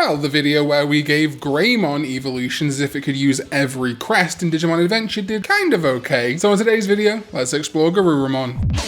Well, the video where we gave Greymon evolutions as if it could use every crest in Digimon Adventure did kind of okay. So in today's video, let's explore Garurumon.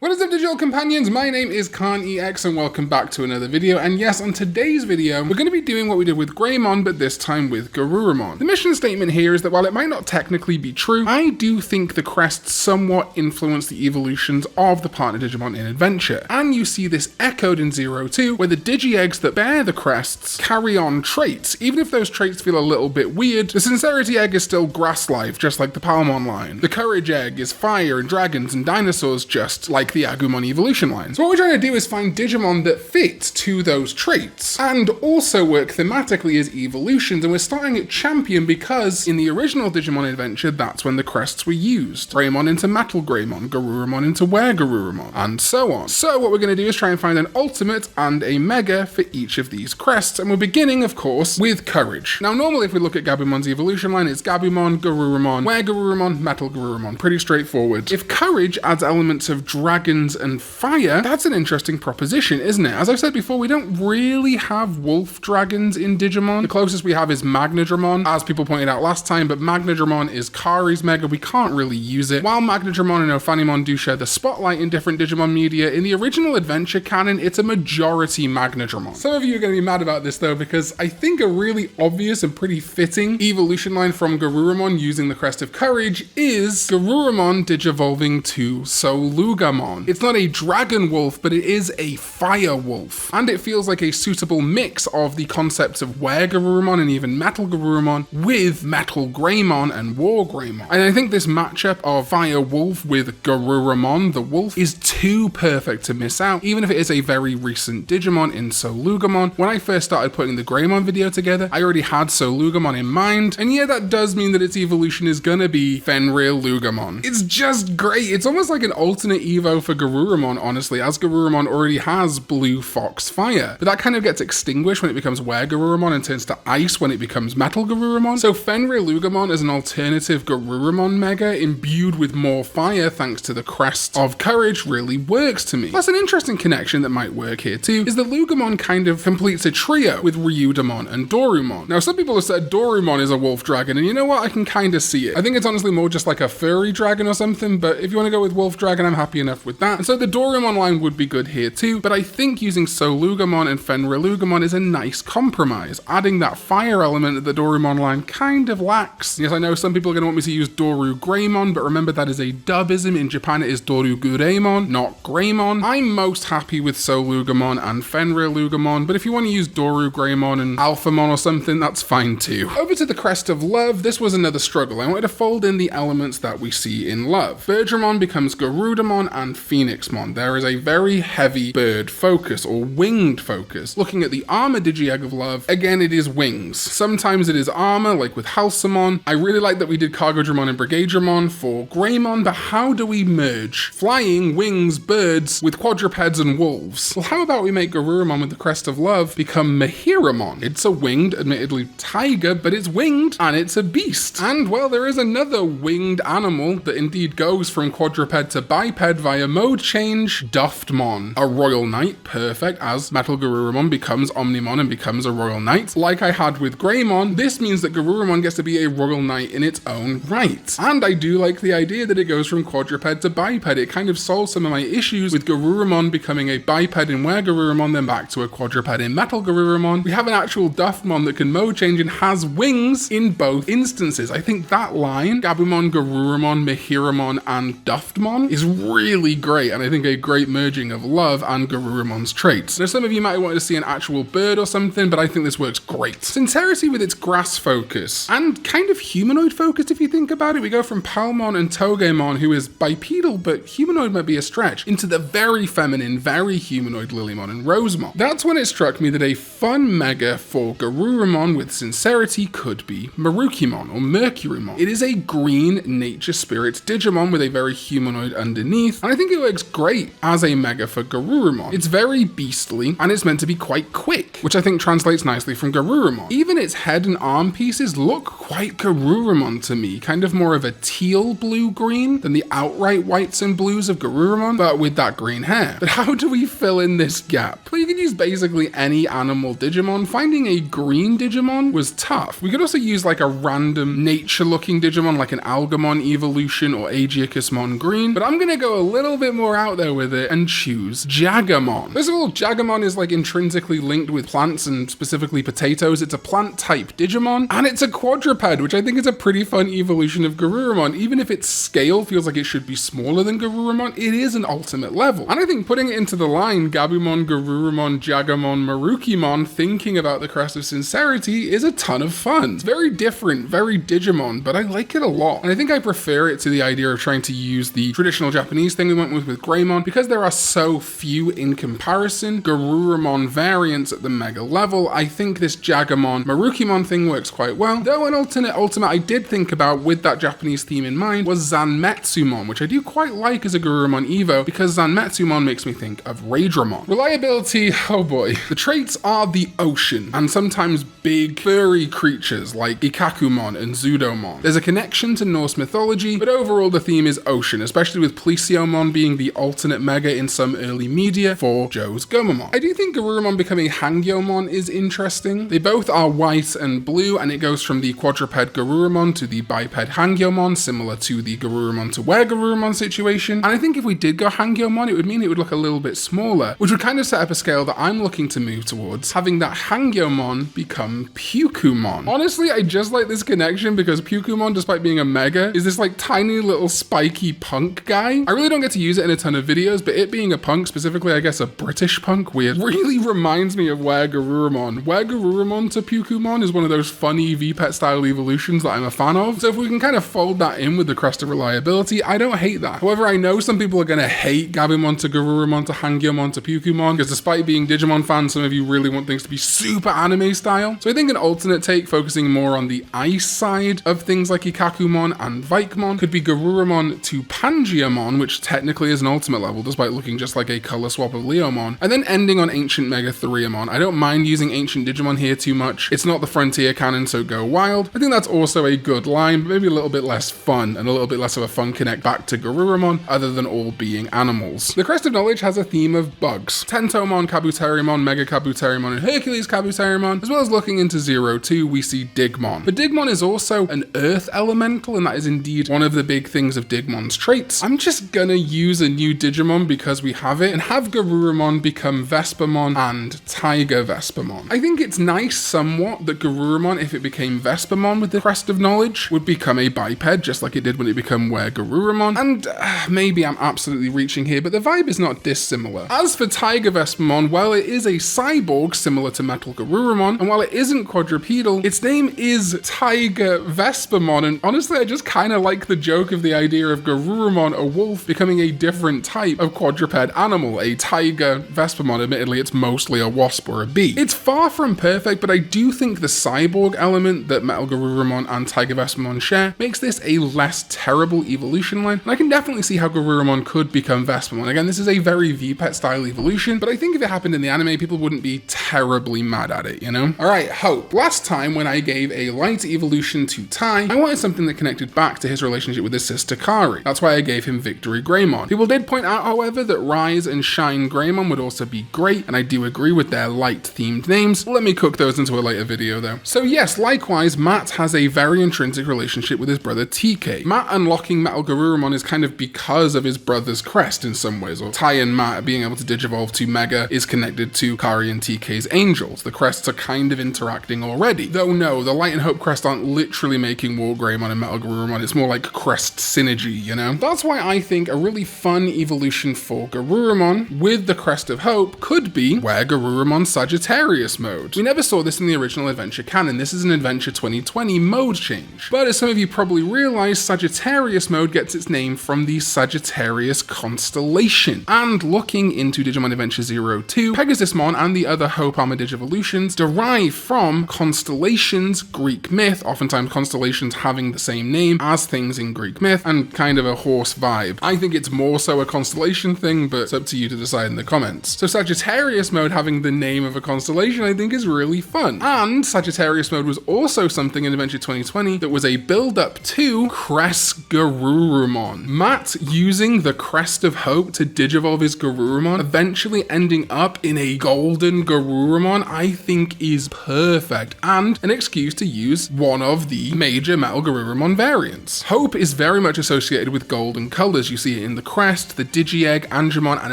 What is up, digital companions? My name is Karn EX and welcome back to another video. And yes, on today's video, we're going to be doing what we did with Greymon, but this time with Garurumon. The mission statement here is that while it might not technically be true, I do think the crests somewhat influence the evolutions of the partner Digimon in Adventure. And you see this echoed in 02, where the Digi-Eggs that bear the crests carry on traits. Even if those traits feel a little bit weird, the Sincerity Egg is still grass life, just like the Palmon line. The Courage Egg is fire and dragons and dinosaurs, just like the Agumon evolution line. So what we're trying to do is find Digimon that fit to those traits, and also work thematically as evolutions, and we're starting at Champion because in the original Digimon Adventure, that's when the crests were used. Greymon into Metal Greymon, Garurumon into Garurumon, and so on. So what we're going to do is try and find an Ultimate and a Mega for each of these crests, and we're beginning, of course, with Courage. Now normally if we look at Gabumon's evolution line, it's Gabumon, Garurumon, Garurumon, Metal Garurumon. Pretty straightforward. If Courage adds elements of dragons and fire, that's an interesting proposition, isn't it? As I've said before, we don't really have wolf dragons in Digimon. The closest we have is Magnadramon, as people pointed out last time, but Magnadramon is Kari's Mega, we can't really use it. While Magnadramon and Ophanimon do share the spotlight in different Digimon media, in the original Adventure canon, it's a majority Magnadramon. Some of you are going to be mad about this though, because I think a really obvious and pretty fitting evolution line from Garurumon using the Crest of Courage is Garurumon digivolving to Solugamon. It's not a dragon wolf, but it is a fire wolf. And it feels like a suitable mix of the concepts of Garurumon and even Metal Garurumon with Metal Greymon and War Greymon. And I think this matchup of fire wolf with Garurumon, the wolf, is too perfect to miss out, even if it is a very recent Digimon in Solugamon. When I first started putting the Greymon video together, I already had Solugamon in mind, and yeah, that does mean that its evolution is gonna be Fenrir Lugamon. It's just great. It's almost like an alternate Evo for Garurumon, honestly, as Garurumon already has Blue Fox Fire, but that kind of gets extinguished when it becomes Garurumon and turns to ice when it becomes Metal Garurumon. So Fenrir Lugamon as an alternative Garurumon Mega imbued with more fire thanks to the Crest of Courage really works to me. Plus an interesting connection that might work here too is that Lugamon kind of completes a trio with Ryudamon and Dorumon. Now some people have said Dorumon is a wolf dragon, and you know what, I can kind of see it. I think it's honestly more just like a furry dragon or something, but if you want to go with wolf dragon, I'm happy enough with that. And so the Dorumon line would be good here too, but I think using Solugamon and Fenrir Lugamon is a nice compromise, adding that fire element that the Dorumon line kind of lacks. Yes, I know some people are going to want me to use Doru Greymon, but remember that is a dubism. In Japan it is Doru Gureimon, not Greymon. I'm most happy with Solugamon and Fenrir Lugamon, but if you want to use Doru Greymon and Alphamon or something, that's fine too. Over to the Crest of Love, this was another struggle. I wanted to fold in the elements that we see in Love. Birdramon becomes Garudamon and Phoenixmon. There is a very heavy bird focus or winged focus. Looking at the armor Digi-Egg of Love, again it is wings. Sometimes it is armor, like with Halcymon. I really like that we did Cargodramon and Brigadramon for Greymon, but how do we merge flying, wings, birds with quadrupeds and wolves? Well, how about we make Garurumon with the Crest of Love become Mehiramon? It's a winged, admittedly tiger, but it's winged and it's a beast. And well, there is another winged animal that indeed goes from quadruped to biped via mode change, Duftmon. A Royal Knight, perfect, as Metal Garurumon becomes Omnimon and becomes a Royal Knight. Like I had with Greymon, this means that Garurumon gets to be a Royal Knight in its own right. And I do like the idea that it goes from quadruped to biped. It kind of solves some of my issues with Garurumon becoming a biped in Garurumon, then back to a quadruped in Metal Garurumon. We have an actual Duftmon that can mode change and has wings in both instances. I think that line, Gabumon, Garurumon, Mehiramon, and Duftmon, is really great, and I think a great merging of Love and Garurumon's traits. Now some of you might want to see an actual bird or something, but I think this works great. Sincerity with its grass focus, and kind of humanoid focused if you think about it. We go from Palmon and Togemon, who is bipedal, but humanoid might be a stretch, into the very feminine, very humanoid Lilymon and Rosemon. That's when it struck me that a fun mega for Garurumon with Sincerity could be Marukimon or Mercurymon. It is a green nature spirit Digimon with a very humanoid underneath, and I think it works great as a mega for Garurumon. It's very beastly, and it's meant to be quite quick, which I think translates nicely from Garurumon. Even its head and arm pieces look quite Garurumon to me, kind of more of a teal blue-green than the outright whites and blues of Garurumon, but with that green hair. But how do we fill in this gap? Well, you can use basically any animal Digimon. Finding a green Digimon was tough. We could also use like a random nature-looking Digimon like an Algamon evolution or Aegiacusmon green, but I'm gonna go a little bit more out there with it and choose Jagamon. First of all, Jagamon is like intrinsically linked with plants and specifically potatoes. It's a plant-type Digimon, and it's a quadruped, which I think is a pretty fun evolution of Garurumon. Even if its scale feels like it should be smaller than Garurumon, it is an ultimate level. And I think putting it into the line, Gabumon, Garurumon, Jagamon, Marukimon, thinking about the Crest of Sincerity is a ton of fun. It's very different, very Digimon, but I like it a lot. And I think I prefer it to the idea of trying to use the traditional Japanese thing we went with Greymon, because there are so few in comparison Garurumon variants at the mega level. I think this Jagamon Marukimon thing works quite well, though an alternate ultimate I did think about with that Japanese theme in mind was Zanmetsumon, which I do quite like as a Garurumon Evo, because Zanmetsumon makes me think of Raidramon. Reliability, oh boy. The traits are the ocean, and sometimes big, furry creatures like Ikakumon and Zudomon. There's a connection to Norse mythology, but overall the theme is ocean, especially with Plesiomon being the alternate mega in some early media for Joe's Gomamon. I do think Garurumon becoming Hangyomon is interesting. They both are white and blue, and it goes from the quadruped Garurumon to the biped Hangyomon, similar to the Garurumon to WereGarurumon situation. And I think if we did go Hangyomon, it would mean it would look a little bit smaller, which would kind of set up a scale that I'm looking to move towards, having that Hangyomon become Pukumon. Honestly, I just like this connection because Pukumon, despite being a mega, is this like tiny little spiky punk guy. I really don't get to use it in a ton of videos, but it being a punk, specifically I guess a British punk, weird, really reminds me of WereGarurumon. WereGarurumon to Pukumon is one of those funny VPET style evolutions that I'm a fan of, so if we can kind of fold that in with the Crest of Reliability, I don't hate that. However, I know some people are going to hate Gabumon to Garurumon to Hangyomon to Pukumon, because despite being Digimon fans, some of you really want things to be super anime style. So I think an alternate take focusing more on the ice side of things like Ikakumon and Vaikmon could be Garurumon to Pangeamon, which technically is an ultimate level despite looking just like a color swap of Leomon, and then ending on Ancient Mega 3amon. I don't mind using Ancient Digimon here too much. It's not the Frontier canon, so go wild. I think that's also a good line, but maybe a little bit less fun and a little bit less of a fun connect back to Garurumon, other than all being animals. The Crest of Knowledge has a theme of bugs. Tentomon, Kabuterimon, Mega Kabuterimon, and Hercules Kabuterimon, as well as looking into 02, we see Digmon. But Digmon is also an earth elemental, and that is indeed one of the big things of Digmon's traits. I'm just gonna use a new Digimon because we have it, and have Garurumon become Vespamon and Tiger Vespamon. I think it's nice somewhat that Garurumon, if it became Vespamon with the Crest of Knowledge, would become a biped, just like it did when it became WereGarurumon. And maybe I'm absolutely reaching here, but the vibe is not dissimilar. As for Tiger Vespamon, while it is a cyborg similar to Metal Garurumon, and while it isn't quadrupedal, its name is Tiger Vespamon, and honestly I just kind of like the joke of the idea of Garurumon, a wolf, becoming a different type of quadruped animal, a Tiger Vespamon. Admittedly, it's mostly a wasp or a bee. It's far from perfect, but I do think the cyborg element that Metal Garurumon and Tiger Vespamon share makes this a less terrible evolution line, and I can definitely see how Garurumon could become Vespamon. Again, this is a very VPET style evolution, but I think if it happened in the anime, people wouldn't be terribly mad at it, you know? Alright, Hope. Last time when I gave a light evolution to Tai, I wanted something that connected back to his relationship with his sister Kari. That's why I gave him Victory Greymon. People did point out, however, that Rise and Shine Greymon would also be great, and I do agree with their light-themed names. Let me cook those into a later video though. So yes, likewise, Matt has a very intrinsic relationship with his brother TK. Matt unlocking Metal Garurumon is kind of because of his brother's crest in some ways, or Tai and Matt being able to digivolve to Mega is connected to Kari and TK's angels. The crests are kind of interacting already. Though no, the Light and Hope crest aren't literally making War Greymon and Metal Garurumon, it's more like crest synergy, you know? That's why I think a really fun evolution for Garurumon with the Crest of Hope could be WereGarurumon Sagittarius mode. We never saw this in the original Adventure canon. This is an Adventure 2020 mode change. But as some of you probably realize, Sagittarius mode gets its name from the Sagittarius constellation. And looking into Digimon Adventure 02, Pegasusmon and the other Hope Armor Digivolutions derive from constellations, Greek myth, oftentimes constellations having the same name as things in Greek myth, and kind of a horse vibe. I think it's more so also a constellation thing, but it's up to you to decide in the comments. So Sagittarius mode having the name of a constellation I think is really fun. And Sagittarius mode was also something in Adventure 2020 that was a build-up to Crest Garurumon. Matt using the Crest of Hope to digivolve his Garurumon, eventually ending up in a golden Garurumon, I think is perfect, and an excuse to use one of the major Metal Garurumon variants. Hope is very much associated with golden colors. You see it in the Crest, the Digi-Egg, Angemon, and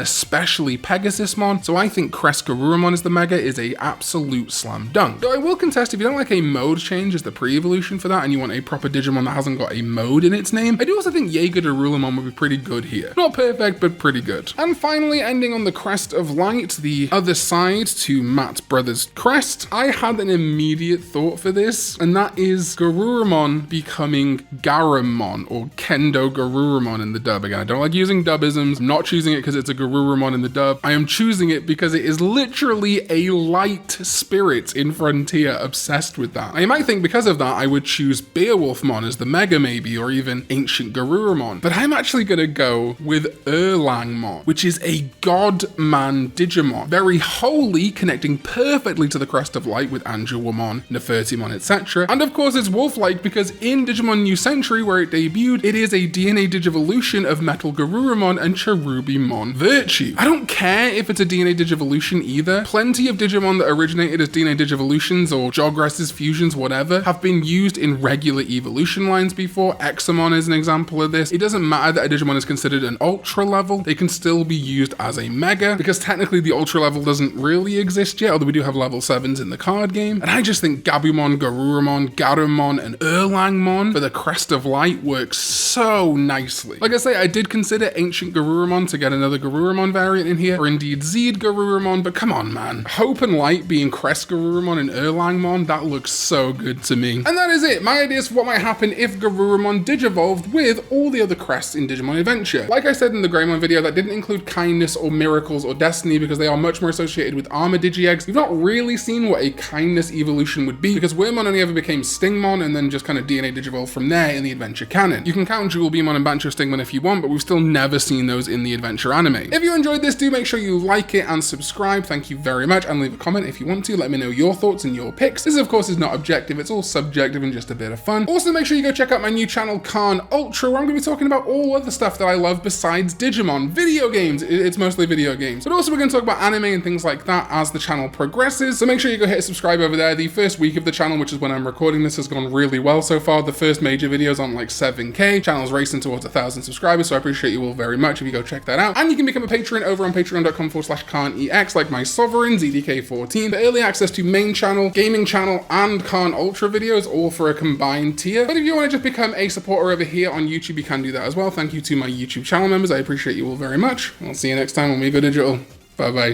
especially Pegasusmon, so I think Crest Garurumon as the Mega is a absolute slam dunk. Though I will contest, if you don't like a mode change as the pre-evolution for that and you want a proper Digimon that hasn't got a mode in its name, I do also think Garurumon would be pretty good here. Not perfect, but pretty good. And finally, ending on the Crest of Light, the other side to Matt's brother's crest, I had an immediate thought for this, and that is Garurumon becoming Garurumon, or Kendo Garurumon in the dub. Again, I don't like using dubisms. I'm not choosing it because it's a Garurumon in the dub. I am choosing it because it is literally a light spirit in Frontier obsessed with that. I might think because of that I would choose Beowulfmon as the Mega maybe, or even Ancient Garurumon, but I'm actually gonna go with Erlangmon, which is a God-Man Digimon, very holy, connecting perfectly to the Crest of Light with Angelwomon, Nefertimon, etc. And of course it's wolf-like because in Digimon New Century, where it debuted, it is a DNA Digivolution of Metal Garurumon and Cherubimon Virtue. I don't care if it's a DNA Digivolution either. Plenty of Digimon that originated as DNA Digivolutions or Jogresses, fusions, whatever, have been used in regular evolution lines before. Examon is an example of this. It doesn't matter that a Digimon is considered an ultra level, they can still be used as a Mega, because technically the ultra level doesn't really exist yet, although we do have level 7s in the card game. And I just think Gabumon, Garurumon, Garumon, and Erlangmon for the Crest of Light works so nicely. Like I say, I did consider Ancient Garurumon to get another Garurumon variant in here, or indeed Zeed Garurumon, but come on, man. Hope and Light being Crest Garurumon and Erlangmon, that looks so good to me. And that is it. My ideas for what might happen if Garurumon digivolved with all the other crests in Digimon Adventure. Like I said in the Greymon video, that didn't include Kindness or Miracles or Destiny because they are much more associated with Armor Digi-Eggs. We've not really seen what a Kindness evolution would be because Wormmon only ever became Stingmon and then just kind of DNA Digivolved from there in the Adventure canon. You can count Jewel Beamon and Bancho Stingmon if you want, but we've still never seen those in the Adventure anime. If you enjoyed this, do make sure you like it and subscribe. Thank you very much, and leave a comment if you want to. Let me know your thoughts and your picks. This, of course, is not objective. It's all subjective and just a bit of fun. Also, make sure you go check out my new channel, Karn Ultra, where I'm going to be talking about all other stuff that I love besides Digimon. Video games. It's mostly video games. But also, we're going to talk about anime and things like that as the channel progresses. So make sure you go hit subscribe over there. The first week of the channel, which is when I'm recording this, has gone really well so far. The first major video's on like 7K. Channel's racing towards 1,000 subscribers, so I appreciate you all very much if you go check that out. And you can become a patron over on patreon.com/Karn EX, like my Sovereign, ZDK14, for early access to main channel, gaming channel, and Karn Ultra videos, all for a combined tier. But if you want to just become a supporter over here on YouTube, you can do that as well. Thank you to my YouTube channel members. I appreciate you all very much. I'll see you next time when we go digital. Bye-bye.